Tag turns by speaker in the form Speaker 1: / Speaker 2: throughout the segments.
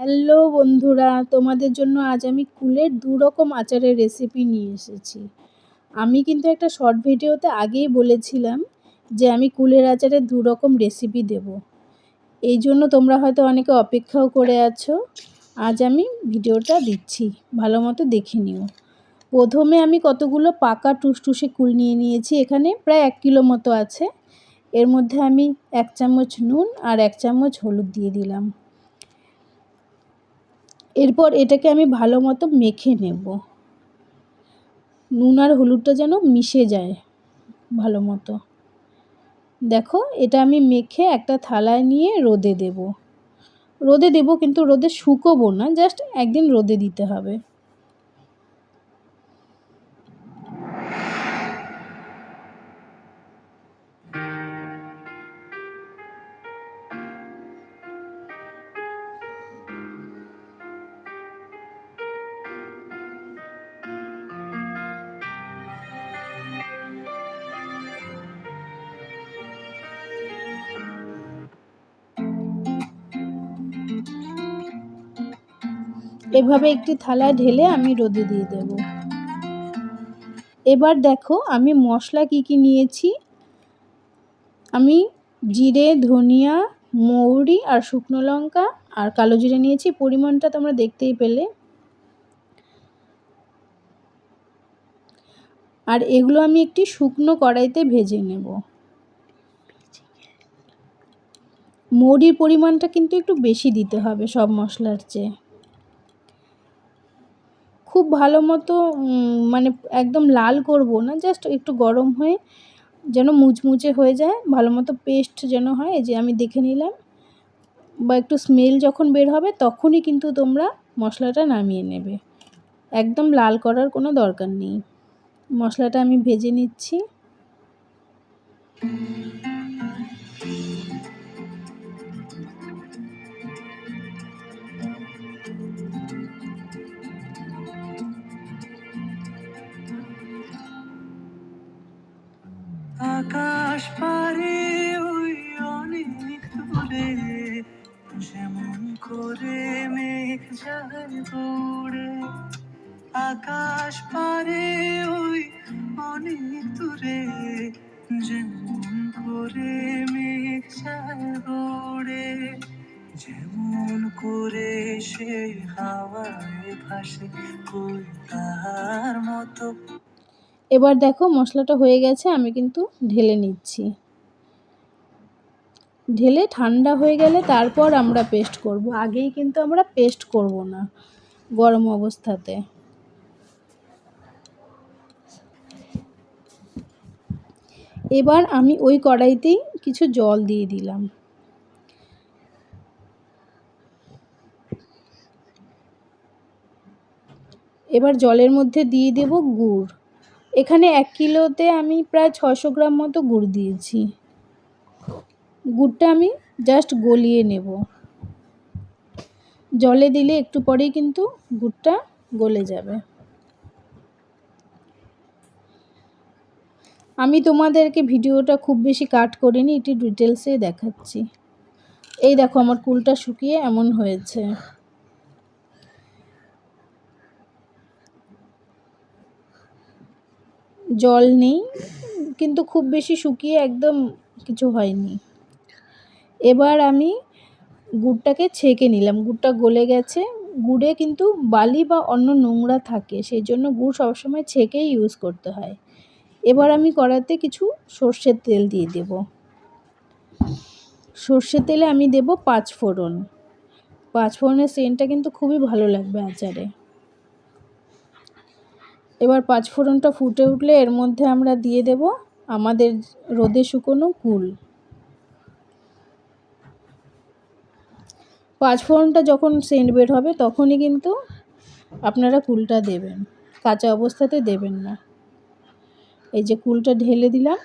Speaker 1: Hello বন্ধুরা, তোমাদের জন্য আজ আমি কুলের ২ রকম আচারের রেসিপি নিয়ে এসেছি। আমি কিন্তু একটা শর্ট ভিডিওতে আগেই বলেছিলাম যে আমি কুলের আচারের ২ রকম রেসিপি দেব। এই জন্য তোমরা হয়তো অনেকে অপেক্ষাও করে আছো। আজ আমি ভিডিওটা দিচ্ছি, ভালো মতো দেখে নিও। প্রথমে আমি কতগুলো পাকা টুসটুসে কুল নিয়ে নিয়েছি, এখানে প্রায় ১ কিলো মতো আছে। এর মধ্যে আমি ১ চামচ নুন আর ১ চামচ হলুদ দিয়ে দিলাম। এরপর এটাকে আমি ভালো মতো মেখে নেব। নুন আর হলুদটা যেন মিশে যায় ভালো মতো। দেখো, এটা আমি মেখে একটা থালায় নিয়ে রোদে দেব। রোদে দেব কিন্তু রোদে শুকোবো না, জাস্ট একদিন রোদে দিতে হবে। এভাবে একটি থালায় ঢেলে আমি রোদে দিয়ে দেব। এবার দেখো আমি মশলা কি নিয়েছি। আমি জিরে, ধনিয়া, মৌরি আর শুকনো লঙ্কা আর কালো জিরে নিয়েছি। পরিমাণটা তোমরা দেখতেই পেলে। আর এগুলো আমি একটি শুকনো কড়াইতে ভেজে নেব। মৌরির পরিমাণটা কিন্তু একটু বেশি দিতে হবে সব মশলার চেয়ে। খুব ভালো মতো মানে একদম লাল করব না, জাস্ট একটু গরম হয়ে যেন মুচমুচে হয়ে যায়, ভালো মতো পেস্ট যেন হয়। এই যে আমি দেখে নিলাম, বা একটু স্মেল যখন বের হবে তখনই কিন্তু তোমরা মশলাটা নামিয়ে নেবে। একদম লাল করার কোনো দরকার নেই। মশলাটা আমি ভেজে নিচ্ছি। আকাশ পারে ওই অনেক দূরে, যেমন করে মেঘ যায় দৌড়ে। আকাশ পারে ওই অনেক দূরে, যেমন করে মেঘ যায় দৌড়ে। যেমন করে সে হাওয়ায় ভাসে কই তাহার মতো। এবার দেখো মশলাটা হয়ে গেছে, আমি কিন্তু ঢেলে নিচ্ছি। ঢেলে ঠান্ডা হয়ে গেলে তারপর আমরা পেস্ট করব। আগেই কিন্তু আমরা পেস্ট করব না গরম অবস্থাতে। এবার আমি ওই কড়াইতেই কিছু জল দিয়ে দিলাম। এবার জলের মধ্যে দিয়ে দেব গুড়। এখানে 1 কিলোতে আমি প্রায় 600 গ্রাম মতো গুড় দিয়েছি। গুড়টা আমি জাস্ট গলিয়ে নেব। জলে দিলে একটু পরেই কিন্তু গুড়টা গলে যাবে। আমি তোমাদেরকে ভিডিওটা খুব বেশি কাট করিনি, একটু ডিটেলসে দেখাচ্ছি। এই দেখো আমার কুলটা শুকিয়ে এমন হয়েছে। জল নেই, কিন্তু খুব বেশি শুকিয়ে একদম কিছু হয়নি। এবার আমি গুড়টাকে ছেঁকে নিলাম। গুড়টা গলে গেছে। গুড়ে কিন্তু বালি বা অন্য নোংরা থাকে, সেই জন্য গুড় সবসময় ছেঁকেই ইউজ করতে হয়। এবার আমি কড়াইতে কিছু সর্ষের তেল দিয়ে দেব। সর্ষের তেলে আমি দেব 5 ফোড়ন। 5 ফোড়নের সেন্টটা কিন্তু খুবই ভালো লাগবে আচারে। এবার 5 ফোড়নটা ফুটে উঠলে এর মধ্যে আমরা দিয়ে দেব আমাদের রোদে শুকোনো কুল। 5 ফোড়নটা যখন সেন্ট বের হবে তখনই কিন্তু আপনারা কুলটা দেবেন, কাঁচা অবস্থাতে দেবেন না। এই যে কুলটা ঢেলে দিলাম।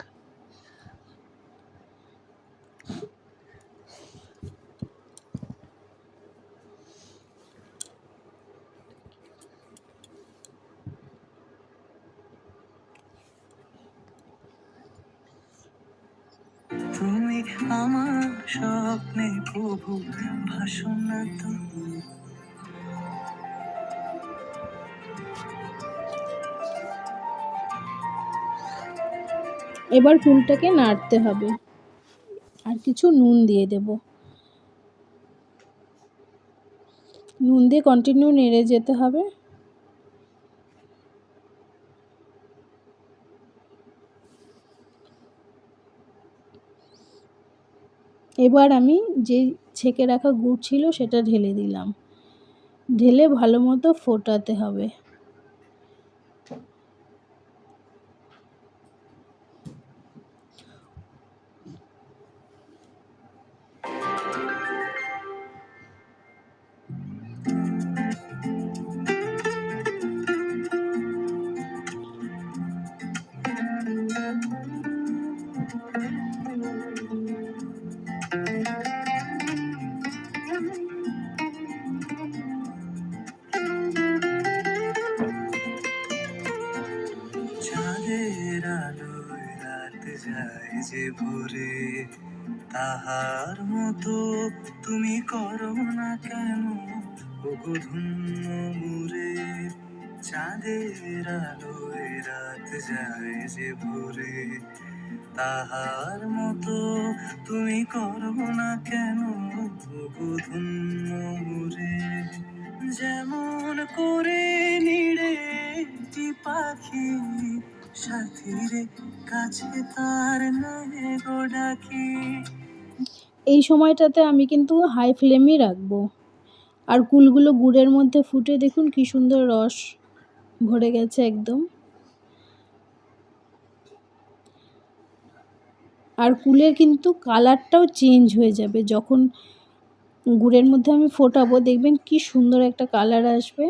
Speaker 1: তুমি আমার স্বপ্নে প্রভু ভাসনা তো, এবার কুলটাকে নাড়তে হবে, আর কিছু নুন দিয়ে দেব। নুন দিয়ে কন্টিনিউ নেড়ে যেতে হবে। এবার আমি যে ছেঁকে রাখা গুড় ছিল সেটা ঢেলে দিলাম, ঢেলে ভালো মতো ফোটাতে হবে। চাঁদের আলোয় রাত যায় যে ভোরে, তাহার মতো তুমি করো না কেন ওগো ধন্য মোরে। চাঁদের আলোয় রাত যায় যে ভোরে, তাহার মতো তুমি করো না কেন ওগো ধন্য মোরে। যেমন করে নিড়ে একটি পাখি সাথীরে কাছে তার নয় গো ডাকি। এই সময়টাতে আমি কিন্তু হাই ফ্লেমই রাখবো। আর কুলগুলো গুড়ের মধ্যে ফুটে দেখুন কি সুন্দর রস ভরে গেছে একদম। আর কুলের কিন্তু কালারটাও চেঞ্জ হয়ে যাবে যখন গুড়ের মধ্যে আমি ফোটাবো, দেখবেন কি সুন্দর একটা কালার আসবে।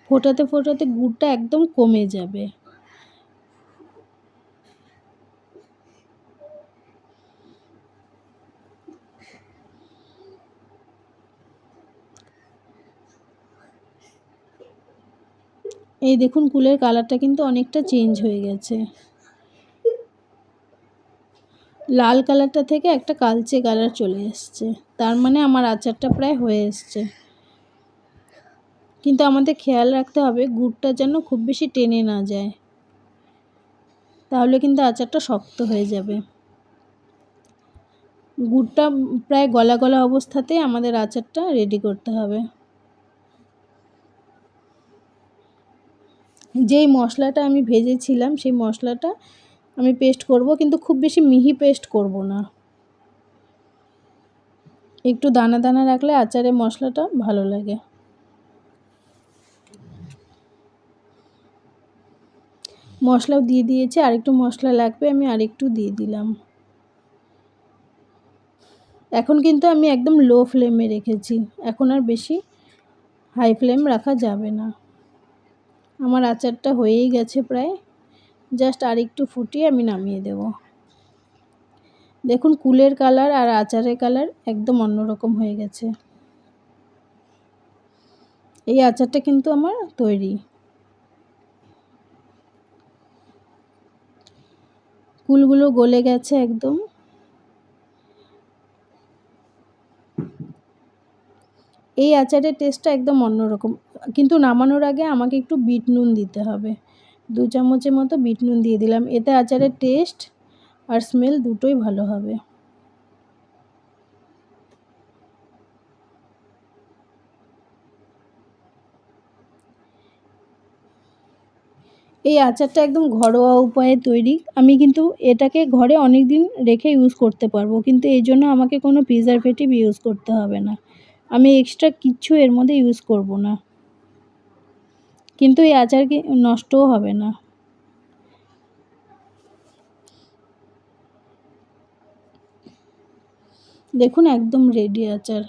Speaker 1: ফোটাতে ফোটাতে গুড়টা একদম কমে যাবে। এই দেখুন কুলের কালারটা কিন্তু অনেকটা চেঞ্জ হয়ে গেছে, লাল কালারটা থেকে একটা কালচে কালার চলে এসছে। তার মানে আমার আচারটা প্রায় হয়ে এসছে। কিন্তু আমাদের খেয়াল রাখতে হবে গুড়টা যেন খুব বেশি টেনে না যায়, তাহলে কিন্তু আচারটা শক্ত হয়ে যাবে। গুড়টা প্রায় গলা গলা অবস্থাতেই আমাদের আচারটা রেডি করতে হবে। যেই মশলাটা আমি ভেজেছিলাম সেই মশলাটা আমি পেস্ট করব, কিন্তু খুব বেশি মিহি পেস্ট করব না, একটু দানা দানা রাখলে আচারে মশলাটা ভালো লাগে। মশলাও দিয়ে দিয়েছি, আরেকটু মশলা লাগবে, আমি আরেকটু দিয়ে দিলাম। এখন কিন্তু আমি একদম লো ফ্লেমে রেখেছি, এখন আর বেশি হাই ফ্লেম রাখা যাবে না। আমার আচারটা হয়েই গেছে প্রায়, জাস্ট আরেকটু ফুটিয়ে আমি নামিয়ে দেব। দেখুন কুলের কালার আর আচারের কালার একদম অন্যরকম হয়ে গেছে। এই আচারটা কিন্তু আমার তৈরি। কুলগুলো গলে গেছে একদম। এই আচারের টেস্টটা একদম অন্যরকম, কিন্তু নামানোর আগে আমাকে একটু বিট নুন দিতে হবে। 2 চামচের মতো বিট নুন দিয়ে দিলাম, এতে আচারের টেস্ট আর স্মেল দুটোই ভালো হবে। এই আচারটা একদম ঘরোয়া উপায়ে তৈরি। আমি কিন্তু এটাকে ঘরে অনেক দিন রেখে ইউজ করতে পারবো, কিন্তু এই জন্য আমাকে কোনো প্রিজারভেটিভ ইউজ করতে হবে না। আমি এক্সট্রা কিচ্ছু এর মধ্যে ইউজ করব না, কিন্তু এই আচার কি নষ্টও হবে না। দেখুন একদম রেডি আচার।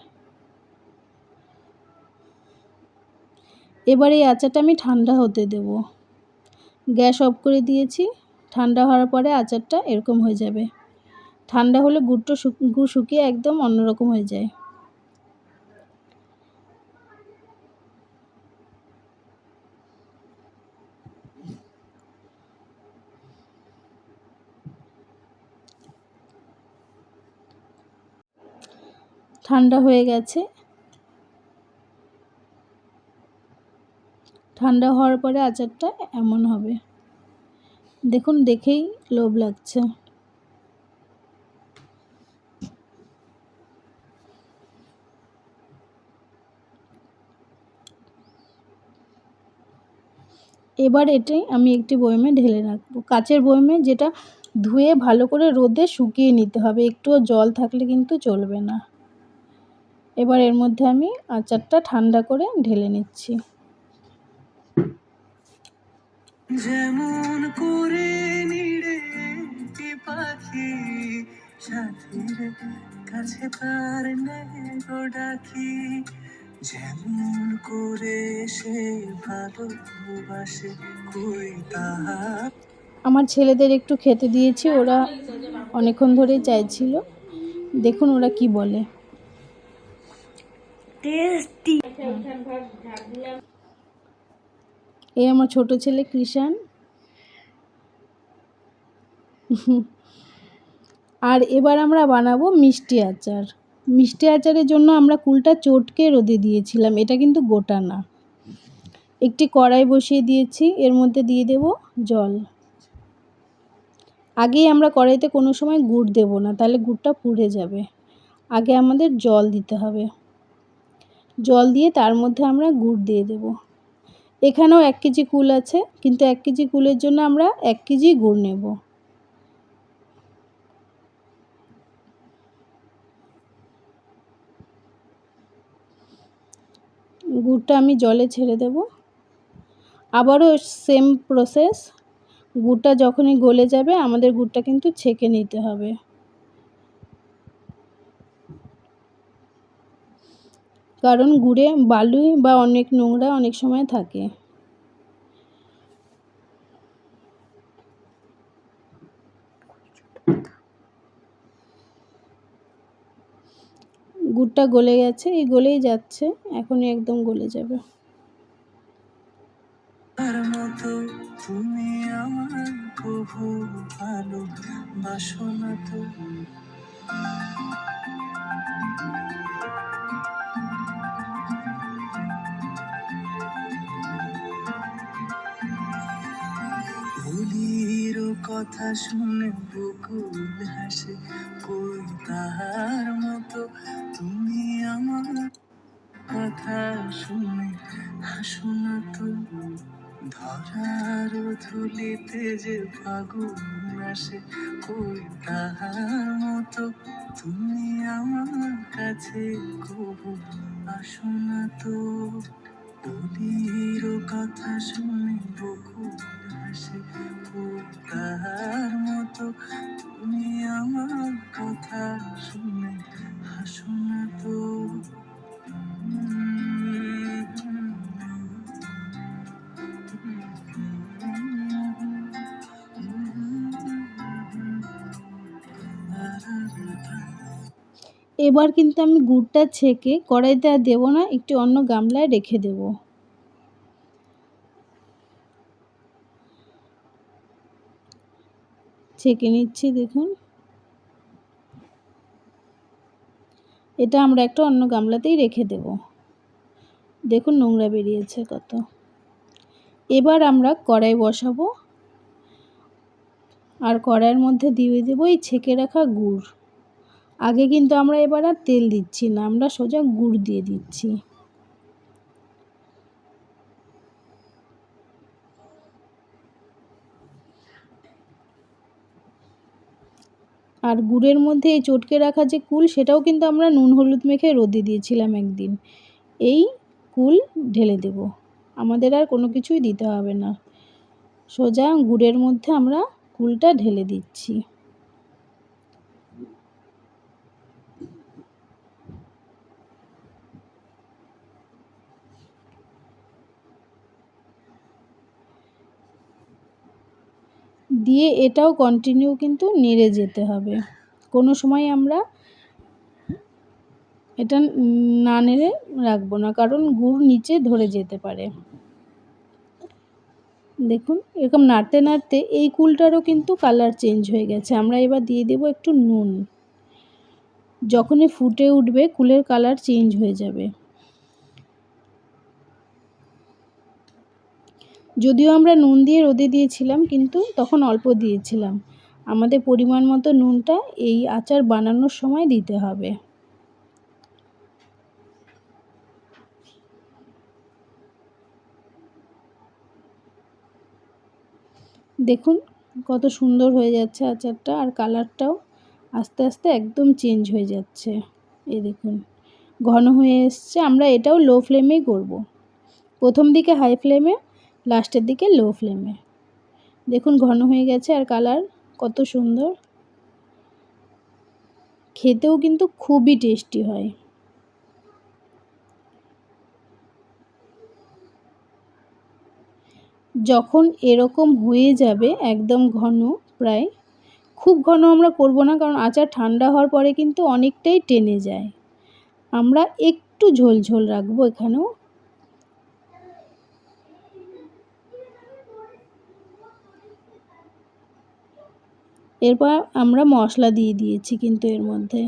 Speaker 1: এবার এই আচারটা আমি ঠান্ডা হতে দেব। গ্যাস অফ করে দিয়েছি, ঠান্ডা হওয়ার পরে আচারটা এরকম হয়ে যাবে। ঠান্ডা হলে গুড় শুকিয়ে একদম অন্যরকম হয়ে যায়। ঠান্ডা হয়ে গেছে, ঠান্ডা হওয়ার পরে আচারটা এমন হবে। দেখুন, দেখেই লোভ লাগছে। এবার এটাই আমি একটি বয়মে ঢেলে রাখবো, কাচের বয়মে, যেটা ধুয়ে ভালো করে রোদে শুকিয়ে নিতে হবে, একটুও জল থাকলে কিন্তু চলবে না। এবার এর মধ্যে আমি আচারটা ঠান্ডা করে ঢেলে নিচ্ছি। যেমন করে নিড়ে পাখি সাথীর কাছে তার নেগো ডাকি, যেমন করে সে ভালোবাসে কই তাহার। আমার ছেলেদের একটু খেতে দিয়েছি, ওরা অনেকক্ষণ ধরেই চাইছিল। দেখুন ওরা কি বলে। টেস্টি। এই আমার ছোট ছেলে কৃষাণ। আর এবার আমরা বানাবো মিষ্টি আচার। মিষ্টি আচারের জন্য আমরা কুলটা চটকে রোদে দিয়েছিলাম, এটা কিন্তু গোটা না। একটি কড়াই বসিয়ে দিয়েছি, এর মধ্যে দিয়ে দেব জল। আগেই আমরা কড়াইতে কোনো সময় গুড় দেব না, তাহলে গুড়টা পুড়ে যাবে। আগে আমাদের জল দিতে হবে। জল দিয়ে তার মধ্যে আমরা গুড় দিয়ে দেব। এখানেও 1 কেজি কুল আছে, কিন্তু 1 কেজি কুলের জন্য আমরা 1 কেজি গুড় নেব। গুড়টা আমি জলে ছেড়ে দেব। আবারও সেম প্রসেস। গুড়টা যখনই গলে যাবে আমাদের গুড়টা কিন্তু ছেঁকে নিতে হবে। কারণ গুড়ে বালি বা অনেক নোংরা অনেক সময় থাকে। গুড়টা গলে গেছে, এই গলেই যাচ্ছে, এখনই একদম গলে যাবে। তার মতো তুমি আমার কবু ভালোবাসো না তো। ভুলির কথা শুনে বকুল হাসে কই তাহার মতো তুমি আমার কথা শুনে হাসো না তো। ধরার ধুলিতে যে ফাগুন আসে কই তাহার মতো তুমি আমার কাছে কবু আসো না তো। বলির কথা শুনে বকুল হাসে কই তাহার মতো তুমি আমার কথা শুনে হাসো না তো। এবার কিন্তু আমি গুড়টা ছেঁকে কড়াইতে আর দেবো না, একটি অন্য গামলায় রেখে দেব। ছেঁকে নিচ্ছি, দেখুন। এটা আমরা একটা অন্য গামলাতেই রেখে দেব। দেখুন নোংরা বেরিয়েছে কত। এবার আমরা কড়াই বসাবো, আর কড়াইয়ের মধ্যে দিয়ে দেবো এই ছেঁকে রাখা গুড়। আগে কিন্তু আমরা এবার আর তেল দিচ্ছি না, আমরা সোজা গুড় দিয়ে দিচ্ছি। আর গুড়ের মধ্যে এই চটকে রাখা যে কুল, সেটাও কিন্তু আমরা নুন হলুদ মেখে রোদে দিয়েছিলাম একদিন। এই কুল ঢেলে দেব, আমাদের আর কোনো কিছুই দিতে হবে না। সোজা গুড়ের মধ্যে আমরা কুলটা ঢেলে দিচ্ছি। দিয়ে এটাও কন্টিনিউ কিন্তু নেড়ে যেতে হবে। কোনো সময় আমরা এটা না নেড়ে রাখবো না, কারণ গুড় নিচে ধরে যেতে পারে। দেখুন এরকম নাড়তে নাড়তে এই কুলটারও কিন্তু কালার চেঞ্জ হয়ে গেছে। আমরা এবার দিয়ে দেব একটু নুন। যখনই ফুটে উঠবে কুলের কালার চেঞ্জ হয়ে যাবে। যদিও আমরা নুন দিয়ে রোদে দিয়েছিলাম, কিন্তু তখন অল্প দিয়েছিলাম। আমাদের পরিমাণ মতো নুনটা এই আচার বানানোর সময় দিতে হবে। দেখুন কত সুন্দর হয়ে যাচ্ছে আচারটা, আর কালারটাও আস্তে আস্তে একদম চেঞ্জ হয়ে যাচ্ছে। এই দেখুন ঘন হয়ে এসছে। আমরা এটাও লো ফ্লেমেই করব। প্রথম দিকে হাই ফ্লেমে, লাস্টের দিকে লো ফ্লেমে। দেখুন ঘন হয়ে গেছে আর কালার কত সুন্দর। খেতেও কিন্তু খুবই টেস্টি হয়। যখন এরকম হয়ে যাবে একদম ঘন, প্রায় খুব ঘন আমরা করব না, কারণ আচার ঠান্ডা হওয়ার পরে কিন্তু অনেকটাই টেনে যায়। আমরা একটু ঝোল ঝোল রাখবো এখানেও। এরপর আমরা মশলা দিয়ে দিয়েছি কিন্তু এর মধ্যে।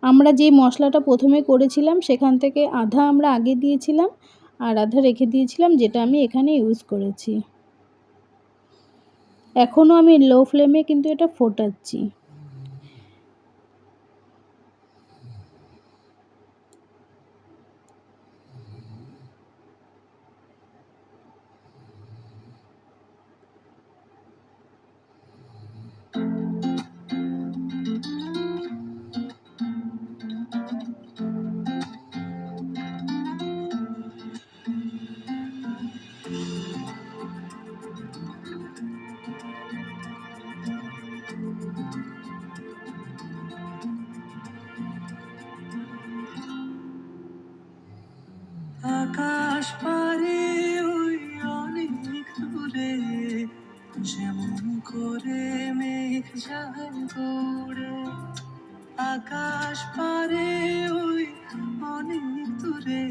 Speaker 1: আমরা যে মশলাটা প্রথমে করেছিলাম সেখান থেকে আধা আমরা আগে দিয়েছিলাম আর আধা রেখে দিয়েছিলাম, যেটা আমি এখানে ইউজ করেছি। এখনও আমি লো ফ্লেমে কিন্তু এটা ফোটাচ্ছি। আকাশ পারে ওই অনেক দূরে, যেমন করে মেঘ যায় দূরে। আকাশ পারে ওই অনেক দূরে,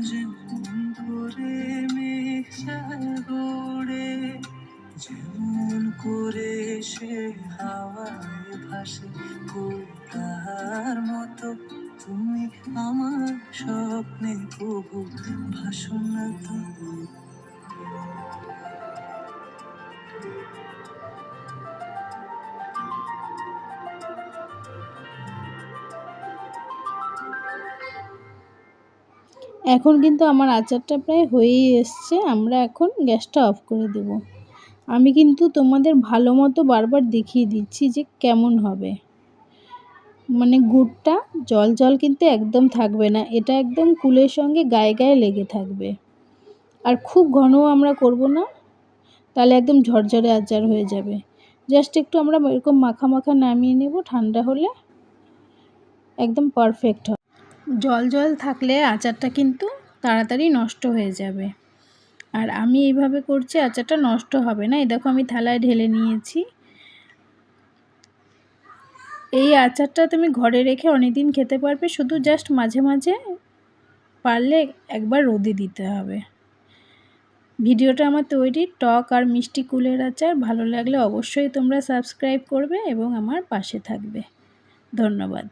Speaker 1: যেমন করে মেঘ যায় দূরে। যেমন করে সে হাওয়ায় ভাসে কবিতার মতো, তুমি আমার স্বপ্নে প্রভু ভাসো না তো। এখন কিন্তু আমার আচারটা প্রায় হয়েই এসছে। আমরা এখন গ্যাসটা অফ করে দেব। আমি কিন্তু তোমাদের ভালো মতো বারবার দেখিয়ে দিচ্ছি যে কেমন হবে। মানে গুড়টা জল জল কিন্তু একদম থাকবে না, এটা একদম কুলের সঙ্গে গায়ে গায়ে লেগে থাকবে। আর খুব ঘনও আমরা করব না, তাহলে একদম ঝরঝরে আচার হয়ে যাবে। জাস্ট একটু আমরা এরকম মাখা মাখা নামিয়ে নেব, ঠান্ডা হলে একদম পারফেক্ট হবে। জল জল থাকলে আচারটা কিন্তু তাড়াতাড়ি নষ্ট হয়ে যাবে। আর আমি এইভাবে করছি, আচারটা নষ্ট হবে না। এই দেখো আমি থালায় ঢেলে নিয়েছি। এই আচারটা তুমি ঘরে রেখে অনেকদিন খেতে পারবে, শুধু জাস্ট মাঝে মাঝে পারলে একবার রোদে দিতে হবে। ভিডিওটা আমার তৈরি টক আর মিষ্টি কুলের আচার ভালো লাগলে অবশ্যই তোমরা সাবস্ক্রাইব করবে এবং আমার পাশে থাকবে। ধন্যবাদ।